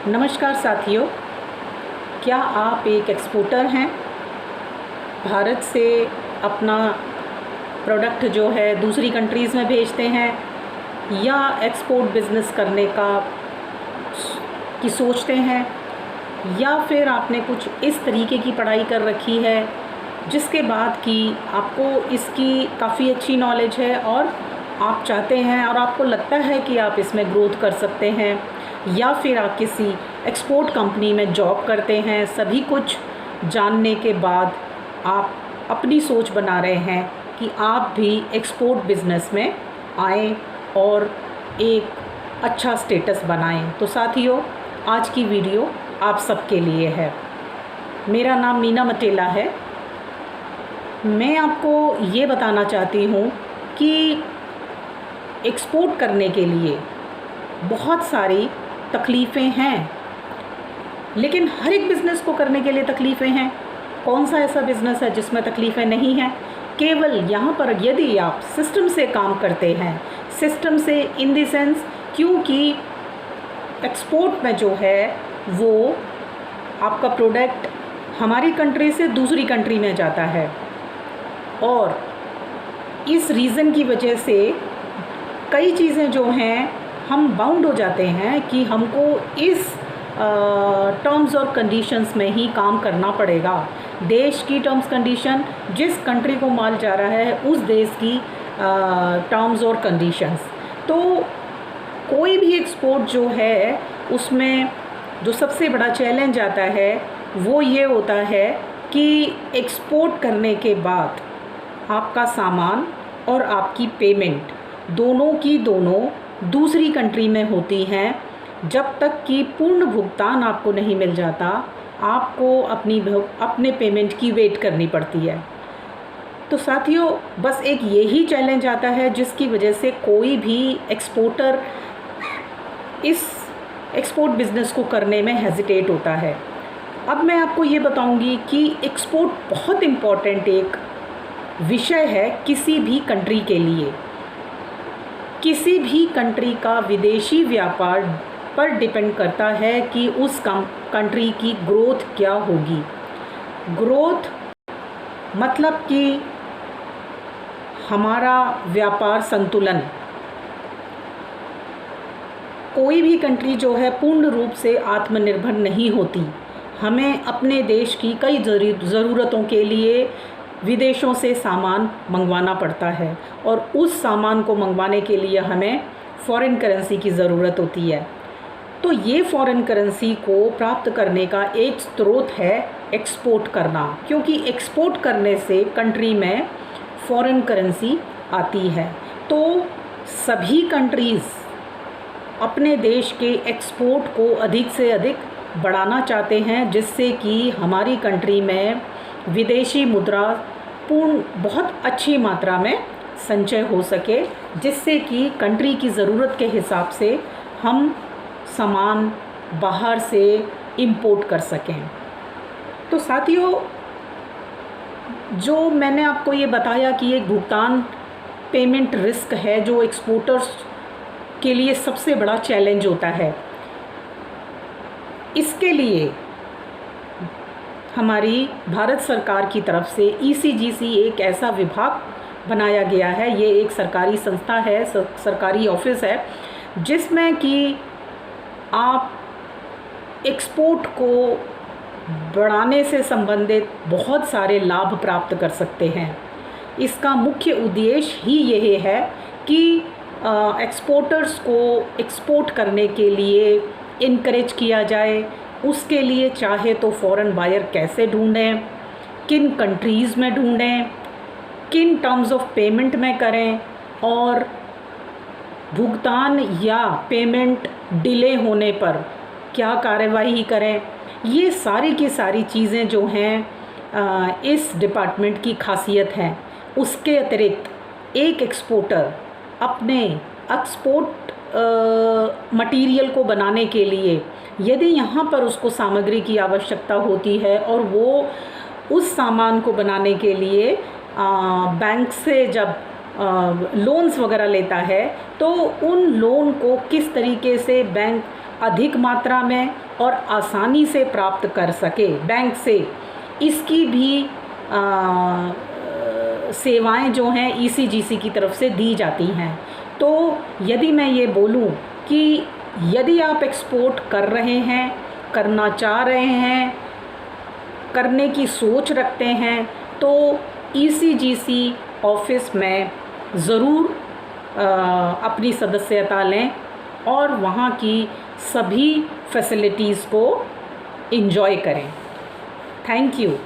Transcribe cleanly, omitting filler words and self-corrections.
नमस्कार साथियों, क्या आप एक एक्सपोर्टर हैं? भारत से अपना प्रोडक्ट जो है दूसरी कंट्रीज़ में भेजते हैं या एक्सपोर्ट बिज़नेस करने की सोचते हैं, या फिर आपने कुछ इस तरीके की पढ़ाई कर रखी है जिसके बाद कि आपको इसकी काफ़ी अच्छी नॉलेज है और आप चाहते हैं और आपको लगता है कि आप इसमें ग्रोथ कर सकते हैं, या फिर आप किसी एक्सपोर्ट कंपनी में जॉब करते हैं। सभी कुछ जानने के बाद आप अपनी सोच बना रहे हैं कि आप भी एक्सपोर्ट बिज़नेस में आएँ और एक अच्छा स्टेटस बनाएं। तो साथियों, आज की वीडियो आप सबके लिए है। मेरा नाम मीना मटेला है। मैं आपको ये बताना चाहती हूँ कि एक्सपोर्ट करने के लिए बहुत सारी तकलीफ़ें हैं, लेकिन हर एक बिज़नेस को करने के लिए तकलीफ़ें हैं। कौन सा ऐसा बिज़नेस है जिसमें तकलीफ़ें नहीं हैं? केवल यहाँ पर यदि आप सिस्टम से काम करते हैं, सिस्टम से इन द सेंस, क्योंकि एक्सपोर्ट में जो है वो आपका प्रोडक्ट हमारी कंट्री से दूसरी कंट्री में जाता है, और इस रीज़न की वजह से कई चीज़ें जो हैं हम बाउंड हो जाते हैं कि हमको इस टर्म्स और कंडीशंस में ही काम करना पड़ेगा। देश की टर्म्स कंडीशन, जिस कंट्री को माल जा रहा है उस देश की टर्म्स और कंडीशंस। तो कोई भी एक्सपोर्ट जो है उसमें जो सबसे बड़ा चैलेंज आता है वो ये होता है कि एक्सपोर्ट करने के बाद आपका सामान और आपकी पेमेंट दोनों की दोनों दूसरी कंट्री में होती हैं। जब तक कि पूर्ण भुगतान आपको नहीं मिल जाता, आपको अपने पेमेंट की वेट करनी पड़ती है। तो साथियों, बस एक यही चैलेंज आता है जिसकी वजह से कोई भी एक्सपोर्टर इस एक्सपोर्ट बिज़नेस को करने में हेजिटेट होता है। अब मैं आपको ये बताऊंगी कि एक्सपोर्ट बहुत इम्पॉर्टेंट एक विषय है किसी भी कंट्री के लिए। किसी भी कंट्री का विदेशी व्यापार पर डिपेंड करता है कि उस कंट्री की ग्रोथ क्या होगी। ग्रोथ मतलब कि हमारा व्यापार संतुलन। कोई भी कंट्री जो है पूर्ण रूप से आत्मनिर्भर नहीं होती। हमें अपने देश की कई ज़रूरतों के लिए विदेशों से सामान मंगवाना पड़ता है, और उस सामान को मंगवाने के लिए हमें फ़ॉरेन करेंसी की ज़रूरत होती है। तो ये फ़ॉरेन करेंसी को प्राप्त करने का एक स्रोत है एक्सपोर्ट करना, क्योंकि एक्सपोर्ट करने से कंट्री में फ़ॉरेन करेंसी आती है। तो सभी कंट्रीज़ अपने देश के एक्सपोर्ट को अधिक से अधिक बढ़ाना चाहते हैं, जिससे कि हमारी कंट्री में विदेशी मुद्रा बहुत अच्छी मात्रा में संचय हो सके, जिससे कि कंट्री की ज़रूरत के हिसाब से हम सामान बाहर से इंपोर्ट कर सकें। तो साथियों, जो मैंने आपको ये बताया कि एक भुगतान पेमेंट रिस्क है जो एक्सपोर्टर्स के लिए सबसे बड़ा चैलेंज होता है। इसके लिए हमारी भारत सरकार की तरफ से ECGC एक ऐसा विभाग बनाया गया है। ये एक सरकारी संस्था है, सरकारी ऑफिस है, जिसमें कि आप एक्सपोर्ट को बढ़ाने से संबंधित बहुत सारे लाभ प्राप्त कर सकते हैं। इसका मुख्य उद्देश्य ही यही है कि एक्सपोर्टर्स को एक्सपोर्ट करने के लिए इनकरेज किया जाए। उसके लिए चाहे तो फ़ॉरेन बायर कैसे ढूंढें, किन कंट्रीज़ में ढूंढें, किन टर्म्स ऑफ पेमेंट में करें, और भुगतान या पेमेंट डिले होने पर क्या कार्यवाही करें। ये सारी की सारी चीज़ें जो हैं इस डिपार्टमेंट की खासियत हैं। उसके अतिरिक्त एक एक्सपोर्टर अपने एक्सपोर्ट मटेरियल को बनाने के लिए यदि यहाँ पर उसको सामग्री की आवश्यकता होती है और वो उस सामान को बनाने के लिए बैंक से जब लोन्स वगैरह लेता है, तो उन लोन को किस तरीके से बैंक अधिक मात्रा में और आसानी से प्राप्त कर सके बैंक से, इसकी भी सेवाएं जो हैं ECGC की तरफ से दी जाती हैं। तो यदि मैं ये बोलूं कि यदि आप एक्सपोर्ट कर रहे हैं, करना चाह रहे हैं, करने की सोच रखते हैं, तो ECGC ऑफिस में ज़रूर अपनी सदस्यता लें और वहाँ की सभी फैसिलिटीज़ को एंजॉय करें। Thank you.